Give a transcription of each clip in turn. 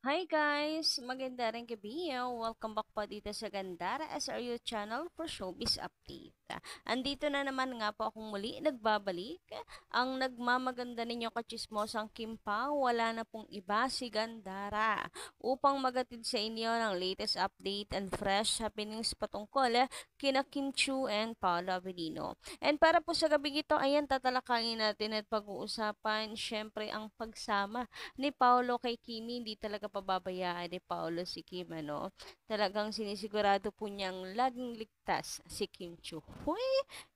Hi guys! Maganda rin gabi. Welcome back po dito sa Gandara SRU channel for Showbiz Update. Andito na naman nga po akong muli nagbabalik. Ang nagmamaganda ninyo kachismosang Kim Pao, wala na pong iba si Gandara. Upang magatid sa inyo ng latest update and fresh happenings patungkol kina Kim Chu and Paolo Avellino. And para po sa gabi ito, ayan tatalakayin natin at pag-uusapan syempre ang pagsama ni Paolo kay Kimi. Hindi talaga pababayaan ni Paolo si Kim, ano. Talagang sinisigurado po niyang laging ligtas si Kim Chu. Huy,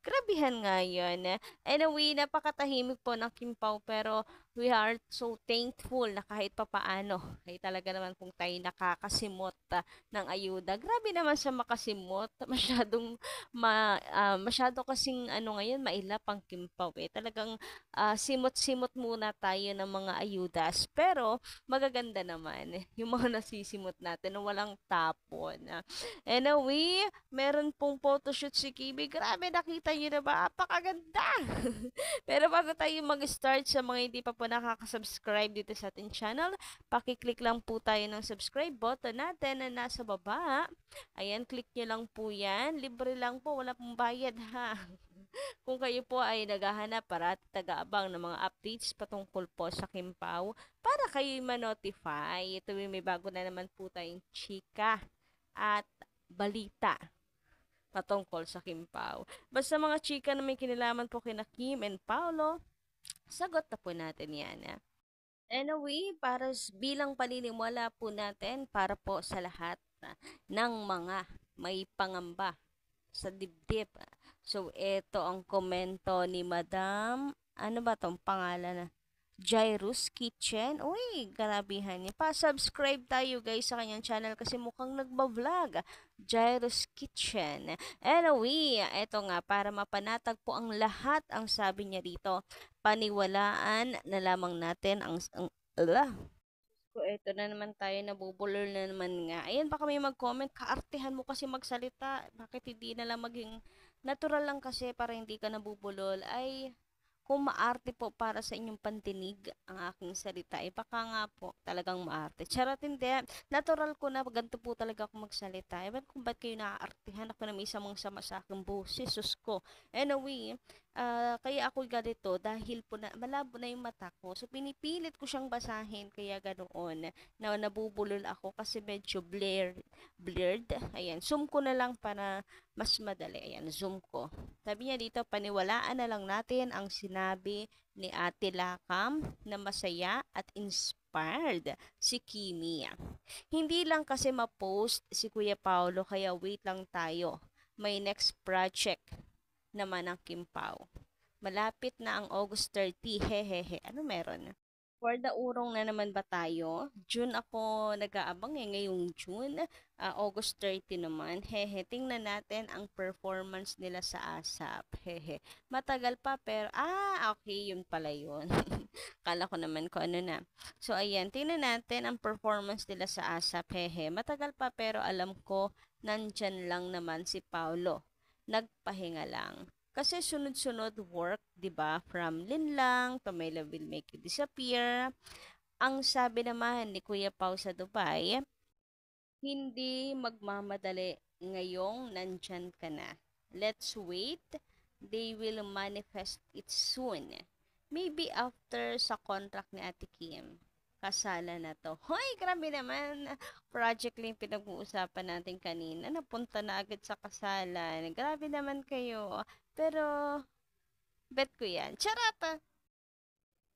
grabihan nga yun. Anyway, napakatahimik po ng Kim Pao pero we are so thankful na kahit papaano ay talaga naman kung tayo nakakasimot ng ayuda. Grabe naman sa makasimot. Masyado kasing ano ngayon, mailap ang Kim Pao eh. Talagang simot-simot muna tayo ng mga ayudas. Pero, magaganda naman yung mga nasisimot natin na walang tapon. Anyway, meron pong photoshoot si Kimi. Grabe, nakita niyo na ba? Apakaganda! Pero bago tayo mag-start sa mga hindi pa po nakaka-subscribe dito sa ating channel, pakiclick lang po tayo ng subscribe button natin na nasa baba. Ayan, click nyo lang po yan. Libre lang po, wala pong bayad ha. Kung kayo po ay naghahanap para taga-abang ng mga updates patungkol po sa Kimpaw, para kayo ma-notify. Ito may bago na naman po tayong chika at balita patungkol sa Kimpaw. Basta mga chika na may kinalaman po kina Kim and Paolo, sagot na po natin yan. Anyway, bilang paniniwala po natin para po sa lahat ng mga may pangamba sa dibdib. So, ito ang komento ni Madam, ano ba tong pangalan na? Jairus Kitchen. Uy, garabihan niya. Pa-subscribe tayo guys sa kanyang channel kasi mukhang nagba-vlog. Jairus Kitchen. Anyway, eto nga, para mapanatag po ang lahat, ang sabi niya dito, paniwalaan na lamang natin ko, eto na naman tayo, nabubulol na naman nga. Ayan, baka may mag-comment, kaartehan mo kasi magsalita. Bakit hindi na lang maging natural lang kasi para hindi ka nabubulol? Ay, kung maarte po para sa inyong pantinig ang aking salita, eh baka nga po talagang maarte. Charot, hindi. Natural ko na ganito po talaga ako magsalita. Ewan kung ba't kayo naaartehan ako na may samang sama sa aking boses. Sus ko. Anyway, kaya ako ganito dahil po na, malabo na yung mata ko. So, pinipilit ko siyang basahin kaya ganoon na nabubulol ako kasi medyo blurred. Ayan, zoom ko na lang para mas madali. Ayan, zoom ko. Sabi niya dito, paniwalaan na lang natin ang sinabi ni Ate Lakam na masaya at inspired si Kimi. Hindi lang kasi ma-post si Kuya Paulo kaya wait lang tayo. May next project naman ang Kim Pao. Malapit na ang August 30, hehehe. Ano meron? For the urong na naman ba tayo? June ako nag-aabang ngayong June. August 30 naman. Hehe, tingnan natin ang performance nila sa ASAP. Hehe. Matagal pa pero, okay, yun pala yun. Kala ko naman ko ano na. So, ayan, tingnan natin ang performance nila sa ASAP. Hehe, matagal pa pero alam ko, nandyan lang naman si Paulo. Nagpahinga lang. Kasi sunod-sunod work, 'di ba? From Linlang to My Love Will Make You Disappear. Ang sabi naman ni Kuya Pau sa Dubai, hindi magmamadali ngayong nandyan ka na. Let's wait. They will manifest it soon. Maybe after sa contract ni Ate Kim. Kasala na to. Hoy, grabe naman. Project lang pinag-uusapan natin kanina. Napunta na agad sa kasalan. Grabe naman kayo. Pero, bet ko yan. Charata!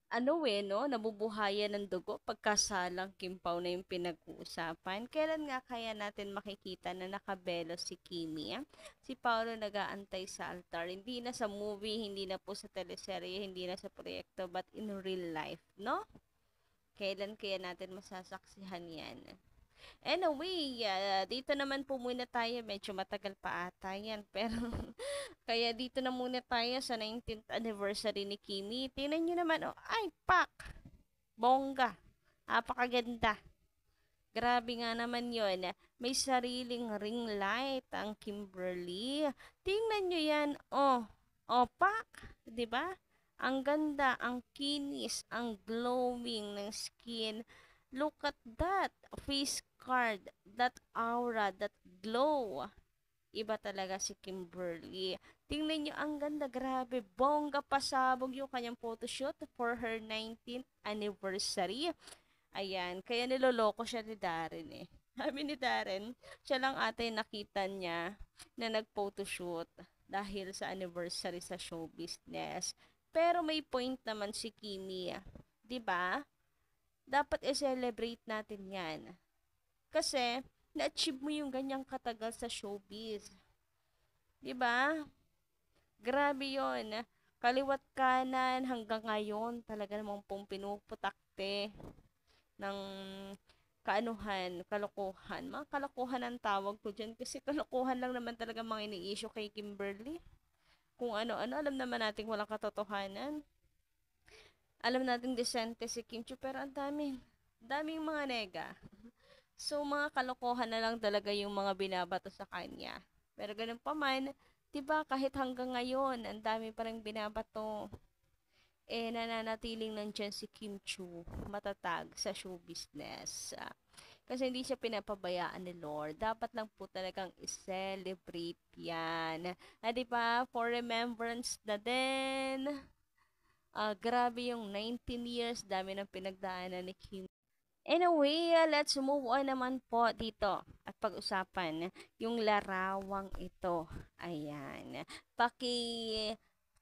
Ano no? Nabubuhayan ng dugo pagkasalang Kimpaw na yung pinag-uusapan. Kailan nga kaya natin makikita na nakabelo si Kimi? Si Paolo nag-aantay sa altar. Hindi na sa movie, hindi na po sa teleserye, hindi na sa proyekto, but in real life, no? Kailan kaya natin masasaksihan yan? Anyway, dito naman po muna tayo. Medyo matagal pa ata yan. Pero, kaya dito na muna tayo sa 19th anniversary ni Kimi. Tingnan nyo naman, oh, ay, pak! Bongga. Apakaganda. Grabe nga naman yon. May sariling ring light ang Kimberly. Tingnan nyo yan. Oh, pak! 'Di ba? Ang ganda, ang kinis, ang glowing ng skin. Look at that face card, that aura, that glow. Iba talaga si Kimberly. Tingnan nyo, ang ganda, grabe. Bongga pasabog yung kanyang photoshoot for her 19th anniversary. Ayan, kaya niloloko siya ni Darren eh. Sabi ni Darren, siya lang ata yung nakita niya na nag-photoshoot dahil sa anniversary sa show business. Pero may point naman si Kimi. 'Di ba? Dapat i-celebrate natin yan. Kasi, na-achieve mo yung ganyang katagal sa showbiz. 'Di ba? Grabe yon. Kaliwat kanan hanggang ngayon talaga namang pong pinuputakte ng kalokohan. Mga kalokohan ang tawag ko dyan kasi kalokohan lang naman talaga mga ini-issue kay Kimberly. Kung ano-ano, alam naman natin walang katotohanan. Alam natin desente si Kim Chiu, pero ang daming mga nega. So, mga kalokohan na lang talaga yung mga binabato sa kanya. Pero ganun pa man, 'di ba kahit hanggang ngayon, ang dami pa ring binabato. Nananatiling nandyan si Kim Chu, matatag sa show business. Kasi hindi siya pinapabayaan ni Lord. Dapat lang po talagang i-celebrate yan. Di ba? For remembrance na din. Grabe yung 19 years, dami ng pinagdaanan ni Kim. Anyway, let's move on naman po dito at pag-usapan yung larawang ito. Ayan.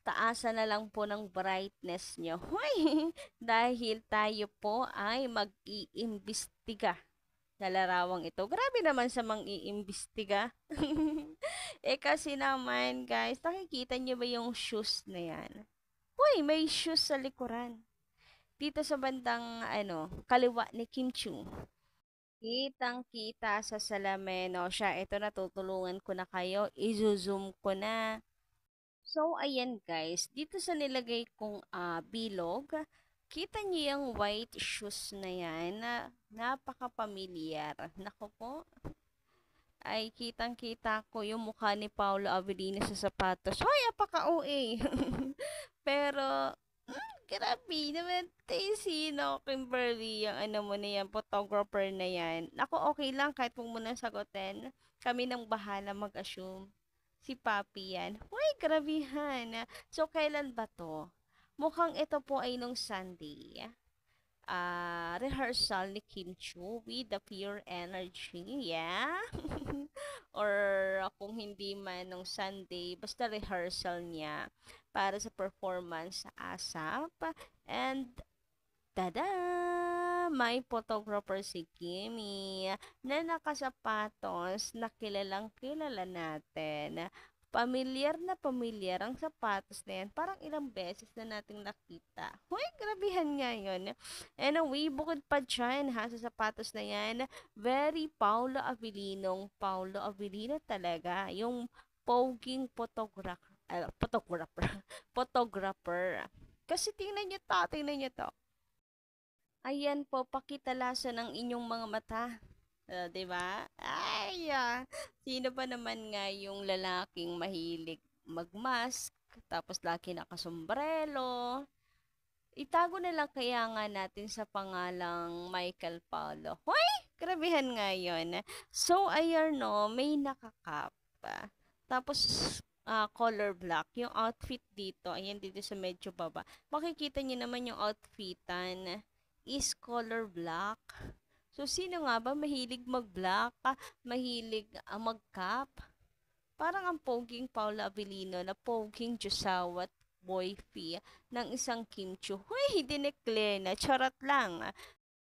Taasan na lang po ng brightness nyo. Hoy! Dahil tayo po ay mag-iimbestiga sa larawang ito. Grabe naman sa mang-iimbestiga. Kasi naman guys, nakikita nyo ba yung shoes na yan? Hoy, may shoes sa likuran. Dito sa bandang kaliwa ni Kim Chu. Kitang-kita sa salamin. O siya, ito na tutulungan ko na kayo. I-zoom ko na. So, ayan guys. Dito sa nilagay kong bilog, kita niyo yung white shoes na yan na napaka-familiar. Nako po. Ay, kitang-kita ko yung mukha ni Paolo Avellino sa sapatos. Hoy, apaka-OA. Pero, grabe naman. Sino, Kimberly, yung mo na yan, photographer na yan. Ako, okay lang kahit kung muna sagutin. Kami nang bahala mag-assume. Si Papi yan. Uy, grabihan. So, kailan ba to? Mukhang ito po ay nung Sunday. Rehearsal ni Kim Chu with the Pure Energy. Yeah? Or kung hindi man nung Sunday, basta rehearsal niya para sa performance sa ASAP. And tada! May photographer si Kimi na nakasapatos na kilalang kilala natin. Pamilyar ang sapatos na yan. Parang ilang beses na nating nakita. Hoy, grabihan nga yun. Anyway, bukod pa dyan ha, sa sapatos na yan, very Paulo Avellino talaga. Yung poging photographer. Photographer. Kasi tingnan nyo to. Ayan po, pakitalasan ng inyong mga mata. 'Di ba? Ay, sino ba naman nga yung lalaking mahilig magmask, tapos lagi nakasombrero? Itago na lang kaya nga natin sa pangalang Michael Paulo. Hoy! Grabihan nga yun. So, ayan no, may nakakap. Tapos, color black. Yung outfit dito, ayan dito sa medyo baba. Makikita niyo naman yung outfitan is color black. So, sino nga ba mahilig mag-black? Mahilig mag-cap? Parang ang poging Paula Avellino na poging Josawat boyfie ng isang Kim Chu. Huy, dineclare na. Charot lang.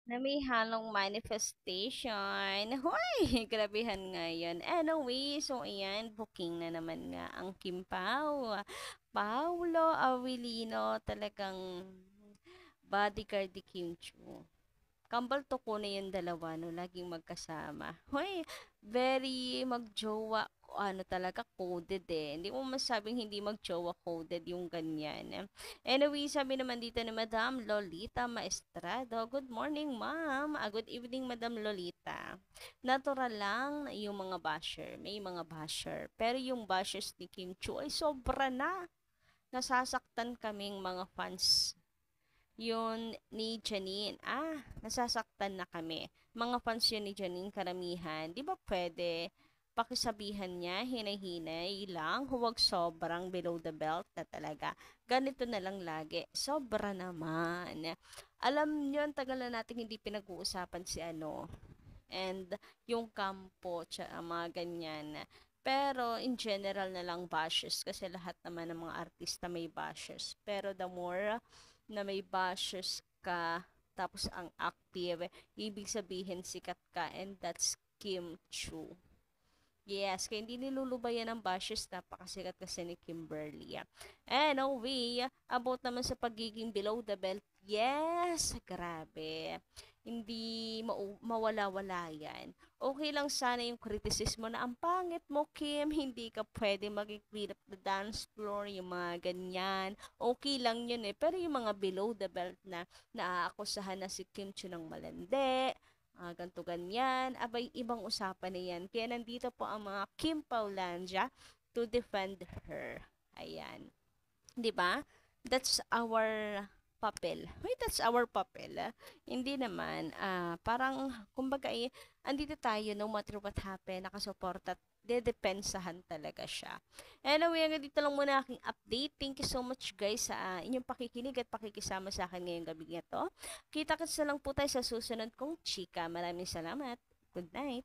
Na may halong manifestation. Huy, grabehan nga yun. Anyway, so ayan, booking na naman nga ang Kim Pao. Paulo Avellino, talagang bodyguard ni Kim Chu. Kambal to ko na yung dalawa, no, laging magkasama. Hoy, very magjowa, talaga, coded eh. Hindi mo masabing hindi magjowa coded yung ganyan. Anyway, sabi naman dito ni Madam Lolita Maestrado, good morning, ma'am. Good evening, Madam Lolita. Natural lang yung mga basher. May mga basher. Pero yung bashers ni Kim Chu ay sobra na. Nasasaktan kaming mga fans yun ni Janine. Nasasaktan na kami. Mga fans yun ni Janine karamihan. Di ba pwede pakisabihan niya, hinay-hinay lang, huwag sobrang below the belt na talaga. Ganito na lang lagi. Sobra naman. Alam niyo, ang tagal na natin hindi pinag-uusapan si ano, and yung kampo, mga ganyan. Pero in general na lang bashes kasi lahat naman ng mga artista may bashes. Pero the more na may bashes ka tapos ang active, ibig sabihin sikat ka, and that's Kim Chu. Yes, kaya hindi nilulubayan ng bashes, napakasikat kasi ni Kimberly. Anyway, about naman sa pagiging below the belt, yes, grabe. Hindi mawala-wala yan. Okay lang sana yung criticismo na ang pangit mo, Kim, hindi ka pwede mag-queen of the dance floor, yung mga ganyan. Okay lang yun eh. Pero yung mga below the belt na naaakusahan na si Kim Chu ng malandi, ganto ganyan, abay ibang usapan na yan. Kaya nandito po ang mga Kim Paulandia to defend her. Ayan. 'Di ba? That's our papel. Wait, that's our papel. Hindi naman, parang, kumbaga, andito tayo no matter what happen, nakasuporta at dedepensahan talaga siya. Anyway, hanggang dito lang muna aking update. Thank you so much guys sa inyong pakikinig at pakikisama sa akin ngayong gabi na to. Kita-kits na lang po tayo sa susunod kong chika. Maraming salamat. Good night.